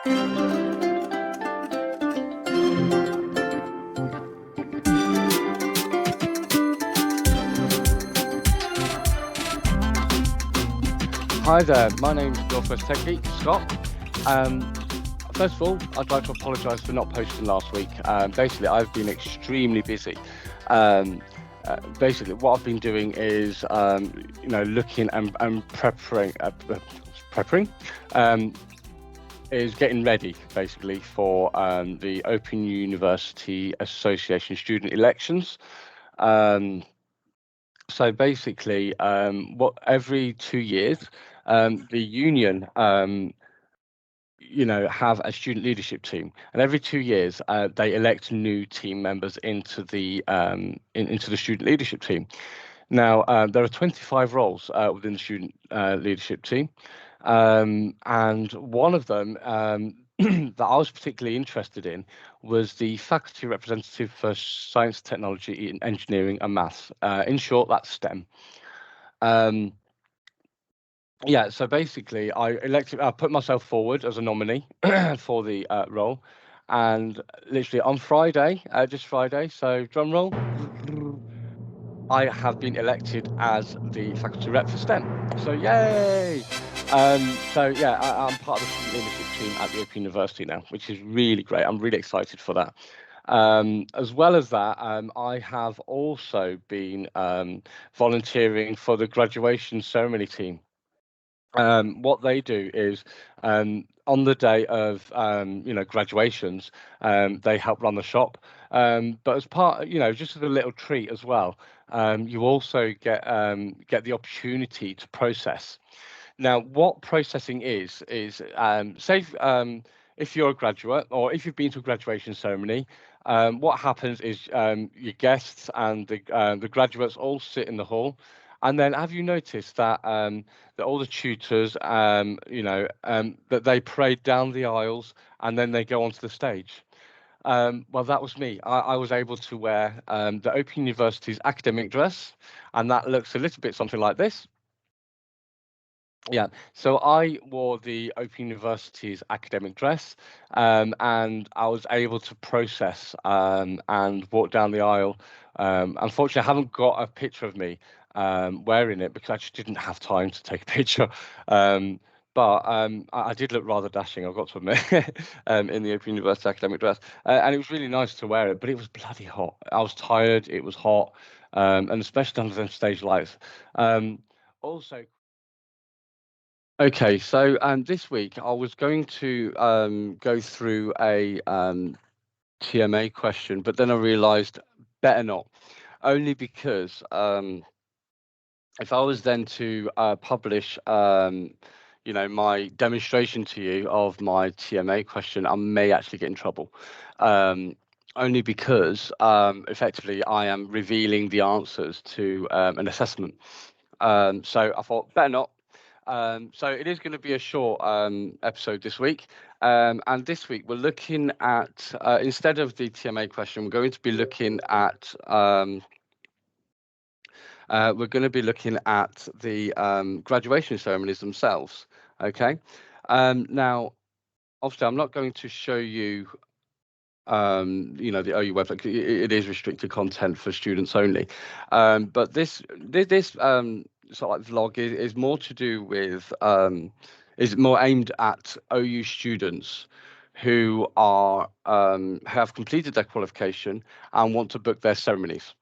Hi there, my name's Northwest Tech Geek, Scott. First of all, I'd like to apologise for not posting last week. Basically, I've been extremely busy. Basically, what I've been doing is, looking and preparing, is getting ready, basically, for the Open University Association student elections. So basically, every 2 years, the union, have a student leadership team, and every 2 years, they elect new team members into the into the student leadership team. Now, there are 25 roles within the student leadership team, and one of them that I was particularly interested in was the faculty representative for science, technology, engineering, and maths. In short, that's STEM. Yeah, so basically, I put myself forward as a nominee for the role, and literally on Friday, just Friday, so drum roll, I have been elected as the faculty rep for STEM. So yay! So yeah, I'm part of the student leadership team at the Open University now, which is really great. I'm really excited for that. As well as that, I have also been volunteering for the graduation ceremony team. What they do is on the day of graduations, they help run the shop. But as part, just as a little treat as well, you also get the opportunity to process. Now, what processing is say if you're a graduate or if you've been to a graduation ceremony, what happens is your guests and the graduates all sit in the hall. And then, have you noticed that that all the tutors, that they parade down the aisles and then they go onto the stage? Well, that was me. I was able to wear the Open University's academic dress, and that looks a little bit something like this. Yeah, so I wore the Open University's academic dress, and I was able to process and walk down the aisle. Unfortunately, I haven't got a picture of me wearing it because I just didn't have time to take a picture. But I did look rather dashing, I've got to admit, in the Open University academic dress. And it was really nice to wear it, but it was bloody hot. I was tired, it was hot, and especially under them stage lights. Also, okay, so this week I was going to go through a TMA question, but then I realised better not, only because if I was then to publish, my demonstration to you of my TMA question, I may actually get in trouble. Only because effectively I am revealing the answers to an assessment. So I thought better not. So it is going to be a short episode this week. And this week we're looking at, instead of the TMA question, we're going to be looking at the graduation ceremonies themselves. Okay. Now, obviously, I'm not going to show you, the OU website. It is restricted content for students only. But this sort of like vlog is more to do with, is more aimed at OU students who are have completed their qualification and want to book their ceremonies.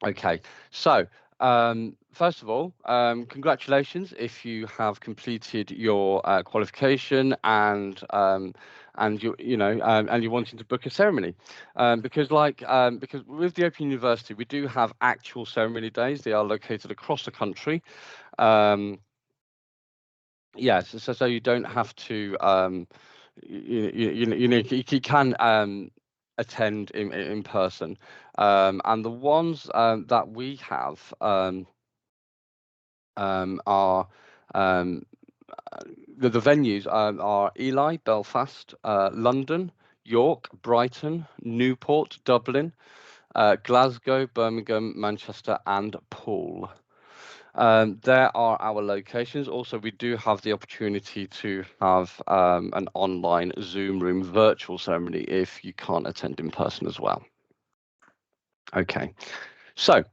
Okay, so first of all, congratulations if you have completed your qualification and you're wanting to book a ceremony, because with the Open University we do have actual ceremony days. They are located across the country. Yeah, so you don't have to you can attend in person, and the ones that we have are the venues are Ely, Belfast, London, York, Brighton, Newport, Dublin, Glasgow, Birmingham, Manchester, and Poole. There are our locations. Also, we do have the opportunity to have an online Zoom room virtual ceremony if you can't attend in person as well. Okay, so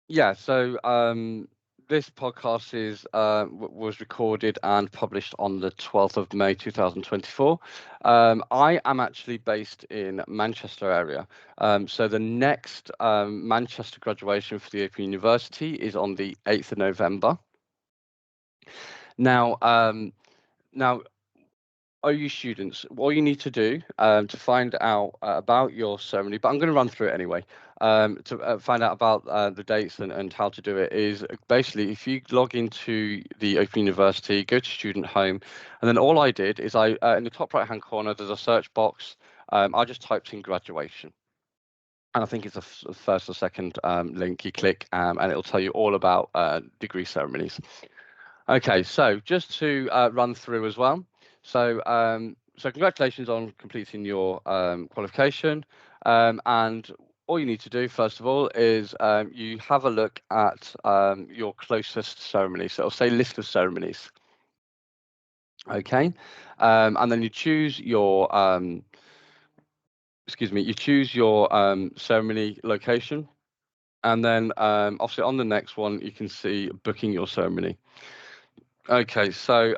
yeah, so this podcast was recorded and published on the 12th of May 2024. I am actually based in Manchester area. So the next Manchester graduation for the Open University is on the 8th of November. Now, OU students, what you need to do to find out about your ceremony, but I'm going to run through it anyway, to find out about the dates and how to do it is basically if you log into the Open University, go to Student Home, and then all I did is in the top right hand corner, there's a search box. I just typed in graduation. And I think it's the first or second link you click and it'll tell you all about degree ceremonies. Okay, so just to run through as well. So congratulations on completing your qualification. And all you need to do, first of all, is you have a look at your closest ceremony. So it'll say list of ceremonies. Okay, and then you choose your ceremony location. And then obviously on the next one, you can see booking your ceremony. Okay, so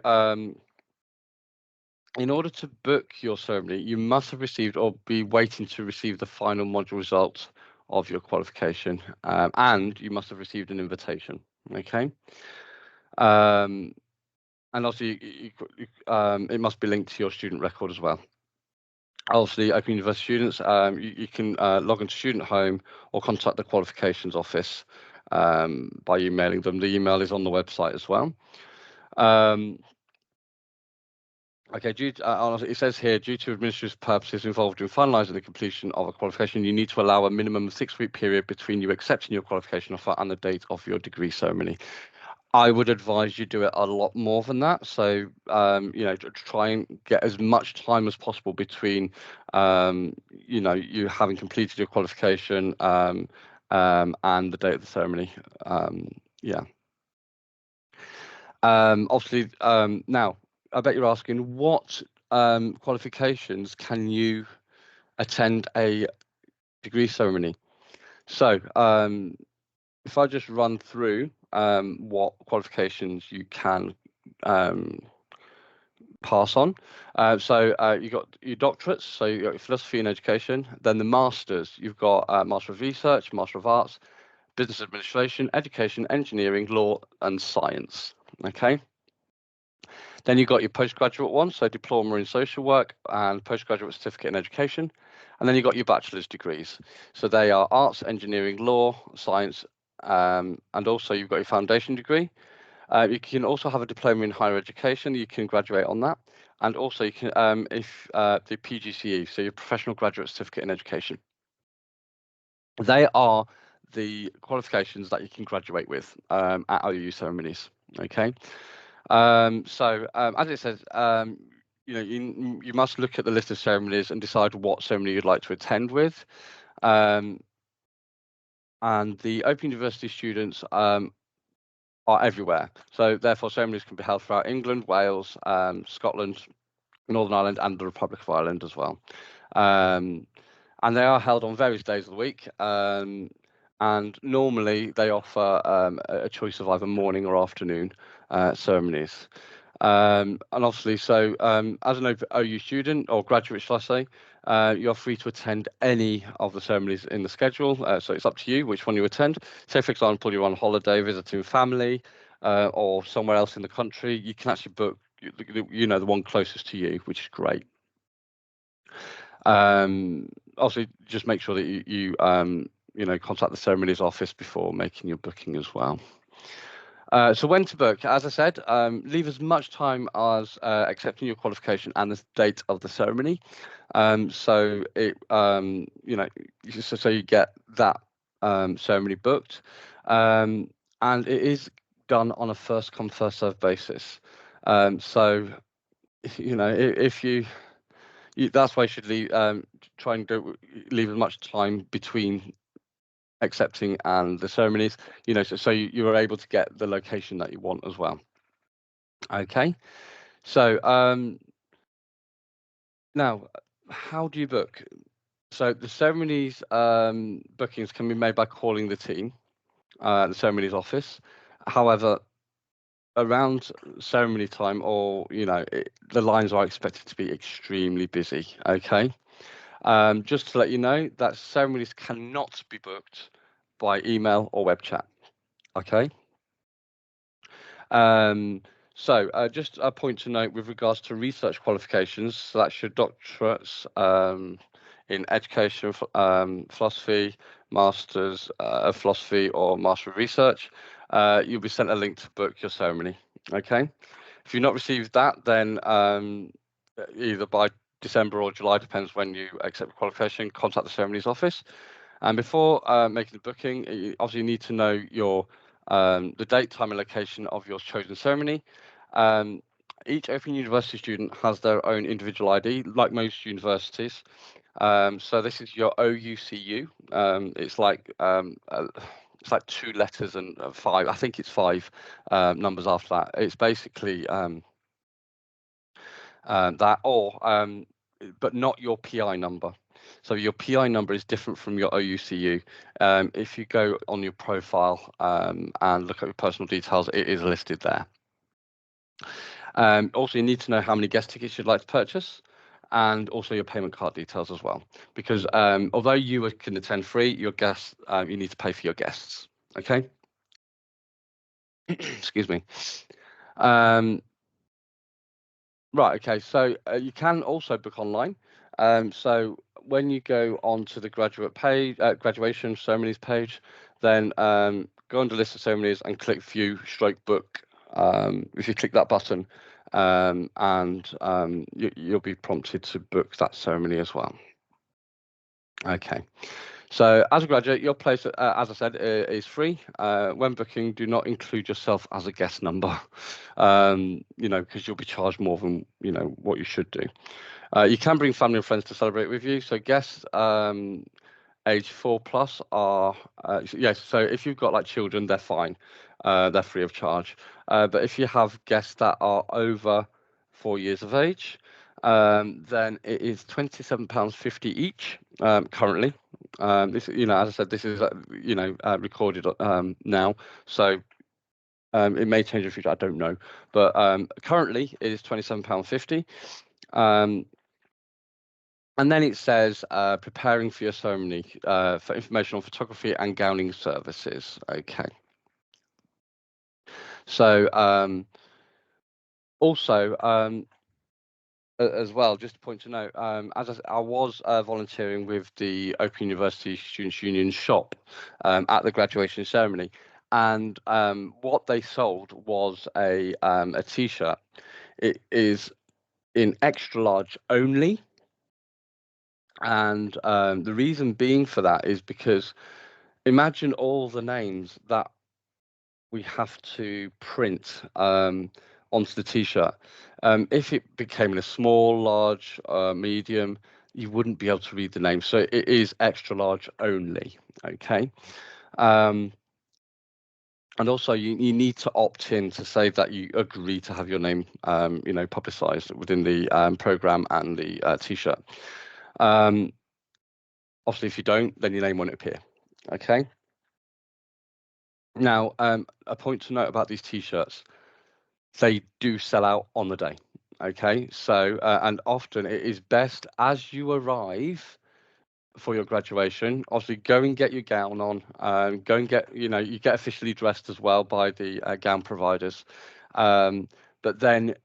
in order to book your ceremony, you must have received or be waiting to receive the final module results of your qualification, and you must have received an invitation. Okay. And also, it must be linked to your student record as well. Obviously, Open University students, you can log into Student Home or contact the qualifications office by emailing them. The email is on the website as well. Okay, it says here, due to administrative purposes involved in finalising the completion of a qualification, you need to allow a minimum of 6-week period between you accepting your qualification offer and the date of your degree ceremony. I would advise you do it a lot more than that. So, try and get as much time as possible between, you having completed your qualification and the date of the ceremony. Obviously, now, I bet you're asking what qualifications can you attend a degree ceremony? So if I just run through what qualifications you can pass on. You've got your doctorates, so you've got philosophy and education, then the masters, you've got Master of Research, Master of Arts, Business Administration, Education, Engineering, Law and Science. Okay. Then you've got your postgraduate one, so diploma in social work and postgraduate certificate in education. And then you've got your bachelor's degrees. So they are arts, engineering, law, science, and also you've got your foundation degree. You can also have a diploma in higher education. You can graduate on that. And also you can, the PGCE, so your professional graduate certificate in education. They are the qualifications that you can graduate with at OU ceremonies. Okay. As it says, you must look at the list of ceremonies and decide what ceremony you'd like to attend with. And the Open University students are everywhere. So therefore, ceremonies can be held throughout England, Wales, Scotland, Northern Ireland, and the Republic of Ireland as well. And they are held on various days of the week. And normally they offer a choice of either morning or afternoon ceremonies. And obviously, so as an OU student or graduate, shall I say, you're free to attend any of the ceremonies in the schedule. So it's up to you which one you attend. Say, for example, you're on holiday visiting family or somewhere else in the country, you can actually book, the one closest to you, which is great. Also, just make sure that you contact the ceremonies office before making your booking as well. So when to book, as I said, leave as much time as accepting your qualification and the date of the ceremony. So you get that ceremony booked, and it is done on a first come first served basis. So if you that's why you should leave try and leave as much time between accepting and the ceremonies, so you were able to get the location that you want as well. Okay, so now how do you book? So the ceremonies bookings can be made by calling the team, the ceremonies office. However, around ceremony time, or the lines are expected to be extremely busy. Okay, just to let you know that ceremonies cannot be booked by email or web chat. Okay. So just a point to note with regards to research qualifications. So that's your doctorates in education, philosophy, masters of philosophy, or master of research. You'll be sent a link to book your ceremony. Okay. If you've not received that, then either by December or July, depends when you accept the qualification, contact the ceremonies office. And before making the booking, you obviously need to know your the date, time, and location of your chosen ceremony. Each Open University student has their own individual ID, like most universities. So this is your OUCU. It's like 2 letters and 5. I think it's 5 numbers after that. It's basically that, but not your PI number. So your PI number is different from your OUCU. If you go on your profile and look at your personal details, it is listed there. Also, you need to know how many guest tickets you'd like to purchase, and also your payment card details as well. Because although you can attend free, your guests, you need to pay for your guests. Okay. Excuse me. Right, okay, so you can also book online. So when you go onto the graduate page, graduation ceremonies page, then go under list of ceremonies and click view stroke book. If you click that button, you'll be prompted to book that ceremony as well. Okay. So as a graduate, your place, as I said, is free. When booking, do not include yourself as a guest number, because you'll be charged more than, what you should do. You can bring family and friends to celebrate with you. So guests age 4+ are, yes, so if you've got like children, they're fine. They're free of charge. But if you have guests that are over 4 years of age, then it is £27.50 each currently. This, as I said, this is recorded now, so it may change in the future. I don't know, but currently it is £27.50. And then it says preparing for your ceremony for information on photography and gowning services. Okay. So also as well, just a point to note, as I was volunteering with the Open University Students' Union shop at the graduation ceremony, and what they sold was a T-shirt. It is in extra large only, and the reason being for that is because imagine all the names that we have to print onto the T-shirt. If it became in a small, large, medium, you wouldn't be able to read the name. So it is extra large only. Okay. And also, you need to opt in to say that you agree to have your name, publicised within the program and the T-shirt. Obviously, if you don't, then your name won't appear. Okay. Now, a point to note about these T-shirts: they do sell out on the day. Okay, so and often it is best as you arrive for your graduation. Obviously, go and get your gown on. Go and get you get officially dressed as well by the gown providers. But then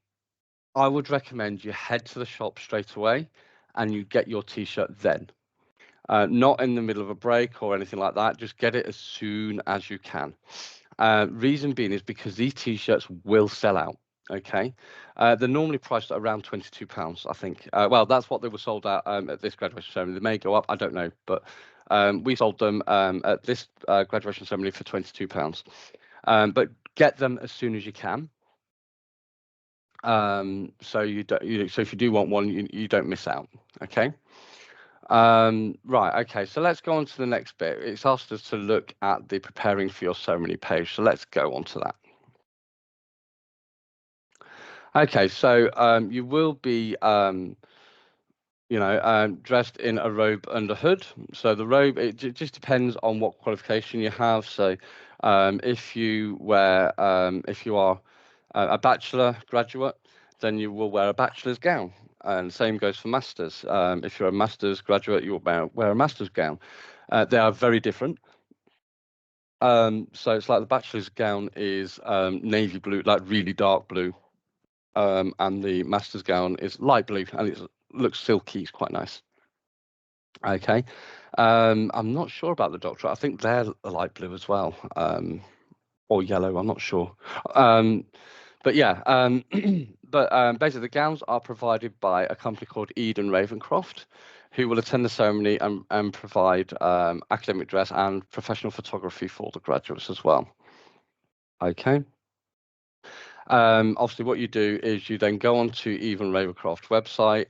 I would recommend you head to the shop straight away, and you get your T-shirt then. Not in the middle of a break or anything like that. Just get it as soon as you can. Reason being is because these T-shirts will sell out. Okay, they're normally priced at around £22, I think. Well, that's what they were sold at this graduation ceremony. They may go up, I don't know, but we sold them at this graduation ceremony for £22. But get them as soon as you can. So you don't, so if you do want one, you don't miss out. Okay. Right, okay, so let's go on to the next bit. It's asked us to look at the preparing for your ceremony page, so let's go on to that. Okay, so you will be dressed in a robe and a hood. So the robe, it just depends on what qualification you have. So if you are a bachelor graduate, then you will wear a bachelor's gown. And same goes for masters. If you're a master's graduate, you'll wear a master's gown. They are very different. So it's like the bachelor's gown is navy blue, like really dark blue. And the master's gown is light blue, and it looks silky. It's quite nice. Okay. I'm not sure about the doctorate. I think they're light blue as well, or yellow. I'm not sure. But yeah, basically the gowns are provided by a company called Eden Ravencroft, who will attend the ceremony and provide academic dress and professional photography for the graduates as well. Okay. Obviously, what you do is you then go on to Eden Ravencroft website,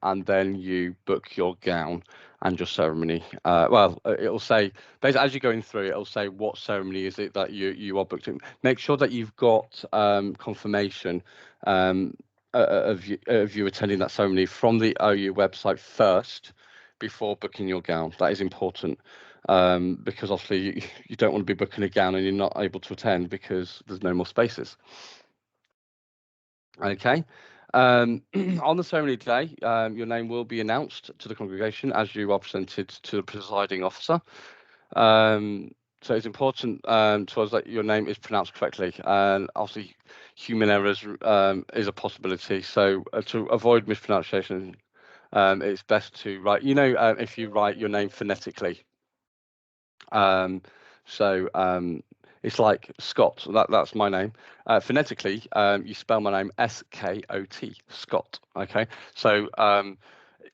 and then you book your gown and your ceremony. It'll say basically as you're going through, it'll say what ceremony is it that you are booked in. Make sure that you've got confirmation of you attending that ceremony from the OU website first before booking your gown. That is important. Because obviously you don't want to be booking a gown and you're not able to attend because there's no more spaces. Okay. On the ceremony day, your name will be announced to the congregation as you are presented to the presiding officer. So it's important to us that your name is pronounced correctly, and obviously human errors is a possibility. So to avoid mispronunciation, it's best to write, if you write your name phonetically. It's like Scott. That's my name. Phonetically, you spell my name S-K-O-T, Scott. Okay, so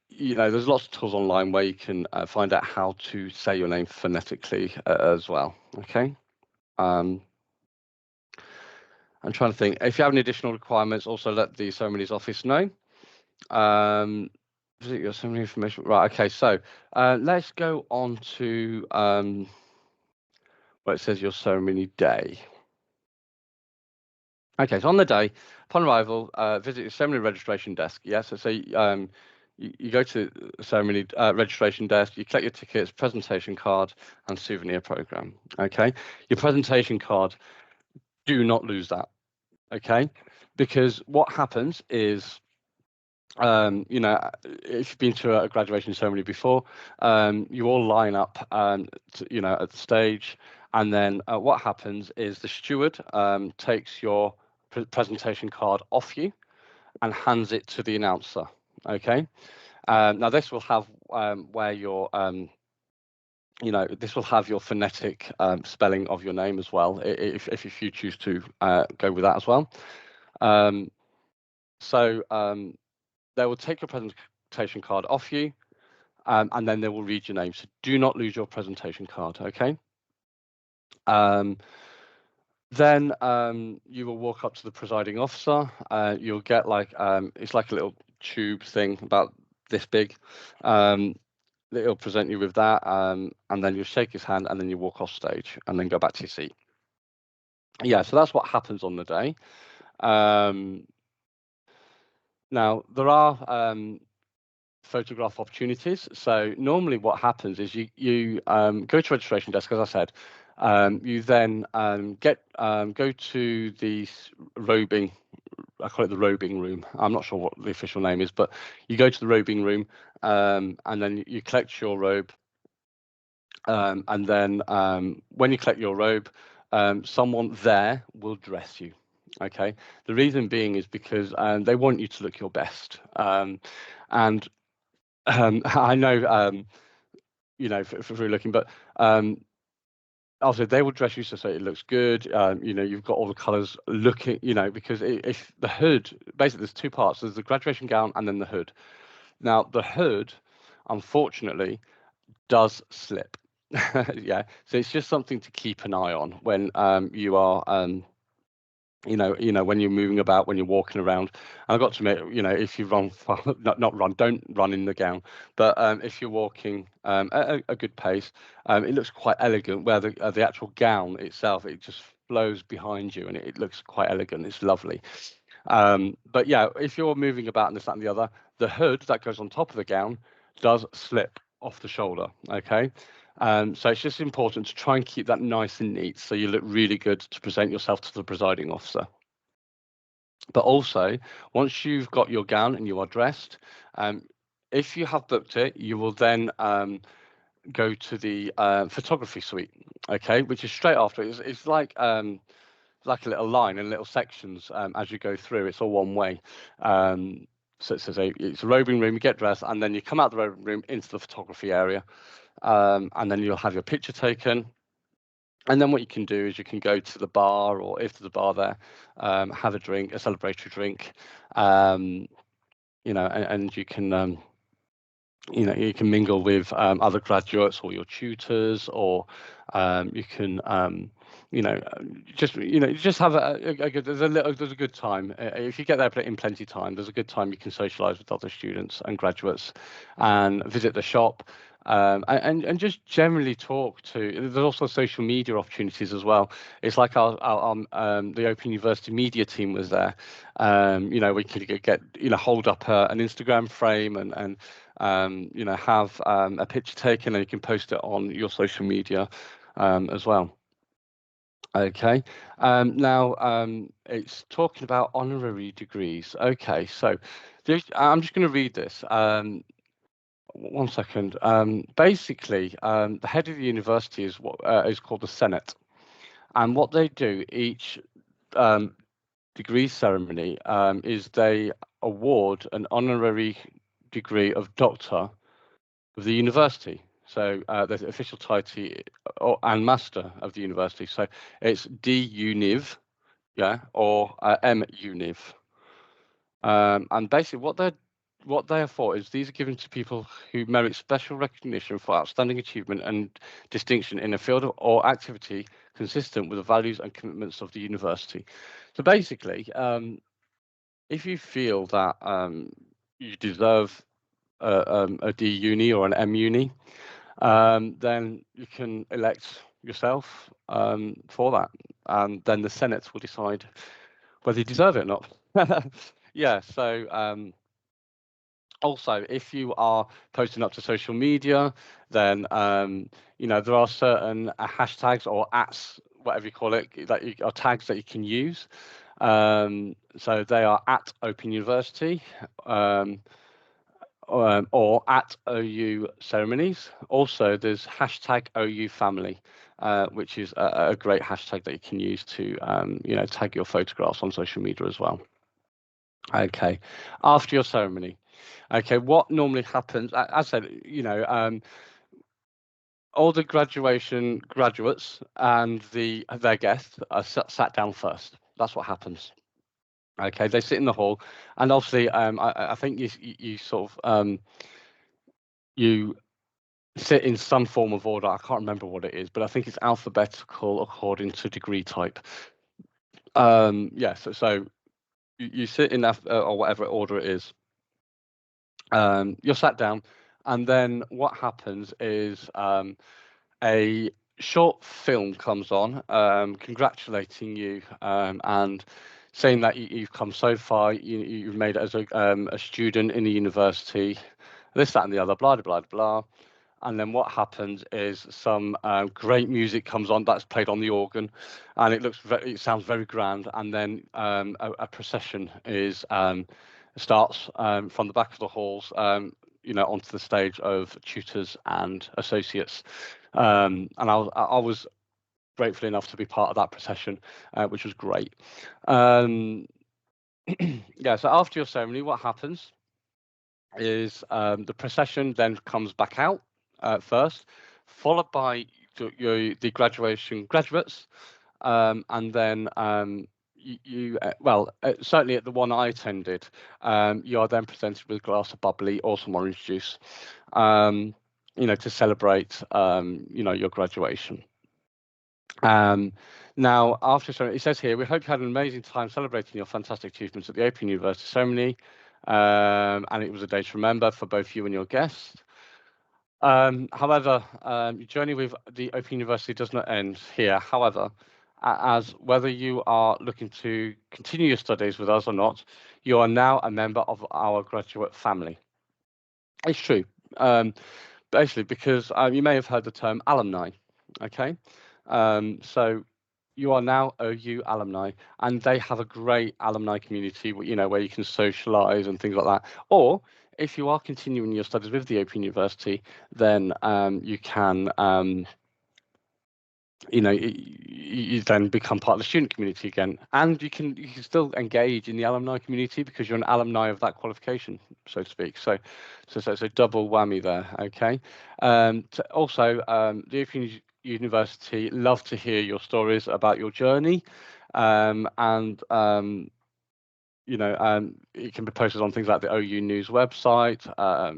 there's lots of tools online where you can find out how to say your name phonetically as well. Okay. I'm trying to think. If you have any additional requirements, also let the ceremonies office know. Visit your ceremony information. Right. Okay. So let's go on to where it says your ceremony day. Okay, so on the day, upon arrival, visit your ceremony registration desk. Yes, so you go to the ceremony registration desk, you collect your tickets, presentation card, and souvenir program. Okay, your presentation card, do not lose that. Okay, because what happens is, if you've been to a graduation ceremony before, you all line up, at the stage, and then what happens is the steward takes your presentation card off you and hands it to the announcer. Okay. Now this will have where your this will have your phonetic spelling of your name as well, if you choose to go with that as well. They will take your presentation card off you, and then they will read your name. So do not lose your presentation card. Okay. Then you will walk up to the presiding officer. You'll get it's like a little tube thing about this big. He'll present you with that, and then you shake his hand, and then you walk off stage, and then go back to your seat. Yeah, so that's what happens on the day. Now there are photograph opportunities. So normally what happens is you go to registration desk, as I said. You then go to the robing. I call it the robing room. I'm not sure what the official name is, but you go to the robing room, and then you collect your robe. And then when you collect your robe, someone there will dress you. Okay. The reason being is because they want you to look your best. And I know, for looking, but also they will dress you so it looks good. You've got all the colours looking, because if the hood, basically there's two parts. There's the graduation gown and then the hood. Now the hood, unfortunately, does slip. Yeah, so it's just something to keep an eye on when you are when you're moving about, when you're walking around. And I got to admit, if you run far, not run, don't run in the gown, but if you're walking at a good pace, it looks quite elegant. Where the actual gown itself, it just flows behind you, and it looks quite elegant. It's lovely. But yeah, if you're moving about and this, that, and the other, the hood that goes on top of the gown does slip off the shoulder. Okay. So it's just important to try and keep that nice and neat so you look really good to present yourself to the presiding officer. But also, once you've got your gown and you are dressed, if you have booked it, you will then go to the photography suite, okay, which is straight after. It's like a little line in little sections as you go through. It's all one way. So it's a robing room. You get dressed, and then you come out the robing room into the photography area, and then you'll have your picture taken. And then what you can do is you can go to the bar, or if there's a bar there, have a drink, a celebratory drink, and you can you can mingle with other graduates or your tutors, or you can just have a good. There's a good time if you get there in plenty of time. There's a good time you can socialise with other students and graduates, and visit the shop. And just generally talk to. There's also social media opportunities as well. It's like the Open University media team was there. We could get hold up an Instagram frame and have a picture taken, and you can post it on your social media as well. Okay. Now it's talking about honorary degrees. Okay, so I'm just going to read this. 1 second. Basically, the head of the university is what is called the Senate, and what they do each degree ceremony is they award an honorary degree of doctor of the university. So the official title and master of the university. So it's D.Univ, yeah, or M.Univ. And basically, what they are for is these are given to people who merit special recognition for outstanding achievement and distinction in a field or activity consistent with the values and commitments of the university. So basically, if you feel that you deserve a D uni or an M uni, then you can elect yourself for that, and then the Senate will decide whether you deserve it or not. Yeah. So also, if you are posting up to social media, then there are certain hashtags or ats, whatever you call it, are tags that you can use. So they are at Open University. Or at OU ceremonies. Also, there's hashtag OU family, which is a great hashtag that you can use to tag your photographs on social media as well. Okay, after your ceremony. Okay, what normally happens? As I said, all the graduates and their guests are sat down first. That's what happens. Okay, they sit in the hall, and obviously, I think you sort of you sit in some form of order. I can't remember what it is, but I think it's alphabetical according to degree type. Yeah, so you sit in that or whatever order it is. You're sat down, and then what happens is a short film comes on, congratulating you and saying that you've come so far. You've made it as a student in the university, this, that, and the other, blah, blah, blah, blah. And then what happens is some great music comes on that's played on the organ, and it sounds very grand. And then a procession starts from the back of the halls, onto the stage of tutors and associates. And I was grateful enough to be part of that procession, which was great. Yeah. So after your ceremony, what happens is the procession then comes back out first, followed by the graduation graduates, and then certainly at the one I attended, you are then presented with a glass of bubbly or some orange juice, to celebrate, your graduation. Now, after ceremony, it says here, we hope you had an amazing time celebrating your fantastic achievements at the Open University ceremony, and it was a day to remember for both you and your guests. However, your journey with the Open University does not end here. However, as whether you are looking to continue your studies with us or not, you are now a member of our graduate family. It's true, basically, because you may have heard the term alumni. Okay, so you are now OU alumni, and they have a great alumni community, where you can socialize and things like that. Or if you are continuing your studies with the Open University, then you can, you then become part of the student community again, and you can still engage in the alumni community because you're an alumni of that qualification, so to speak. So it's a double whammy there. Okay. Also, the Open University love to hear your stories about your journey, and it can be posted on things like the OU News website,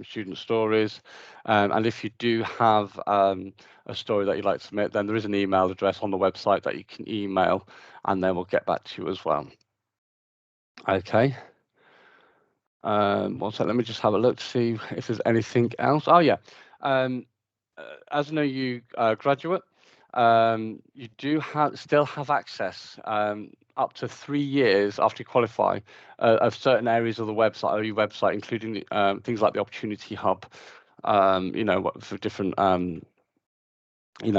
student stories, and if you do have a story that you'd like to submit, then there is an email address on the website that you can email, and then we'll get back to you as well. Okay. One sec, let me just have a look to see if there's anything else. Oh yeah. As an OU graduate, you do still have access up to 3 years after you qualify of certain areas of the website, OU website, including things like the Opportunity Hub, for different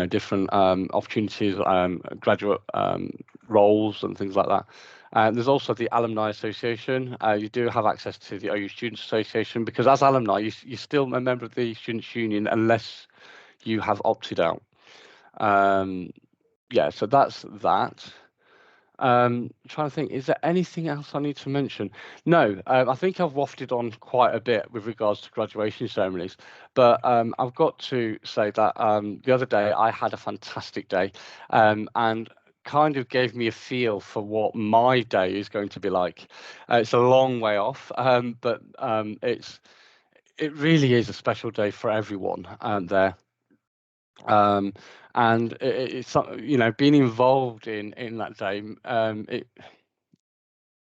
different opportunities, graduate roles and things like that. There's also the Alumni Association. You do have access to the OU Students Association because as alumni, you're still a member of the Students' Union unless you have opted out. Yeah, so that's that. Trying to think, is there anything else I need to mention? No, I think I've wafted on quite a bit with regards to graduation ceremonies, but I've got to say that the other day I had a fantastic day, and kind of gave me a feel for what my day is going to be like. It's a long way off, but it really is a special day for everyone there. And it's being involved in that day.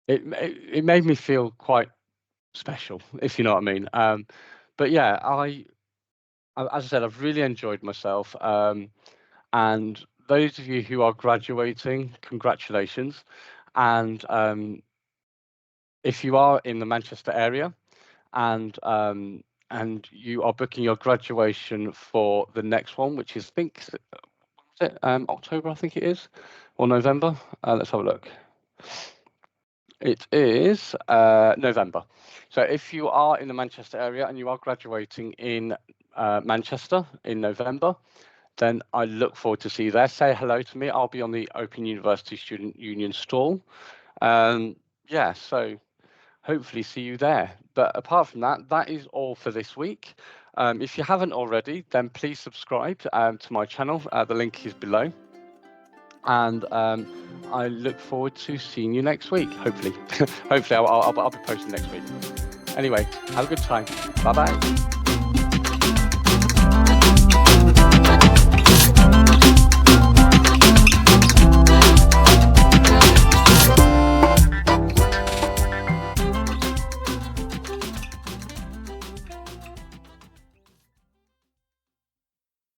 It made me feel quite special, if you know what I mean. But yeah, as I said, I've really enjoyed myself. And those of you who are graduating, congratulations. And if you are in the Manchester area and you are booking your graduation for the next one, which is, I think, October, I think it is, or November. Let's have a look. It is November. So if you are in the Manchester area and you are graduating in Manchester in November, then I look forward to see you there. Say hello to me. I'll be on the Open University Student Union stall. Yeah, so hopefully see you there. But apart from that, that is all for this week. If you haven't already, then please subscribe to my channel. The link is below. And I look forward to seeing you next week, hopefully. Hopefully, I'll be posting next week. Anyway, have a good time. Bye-bye.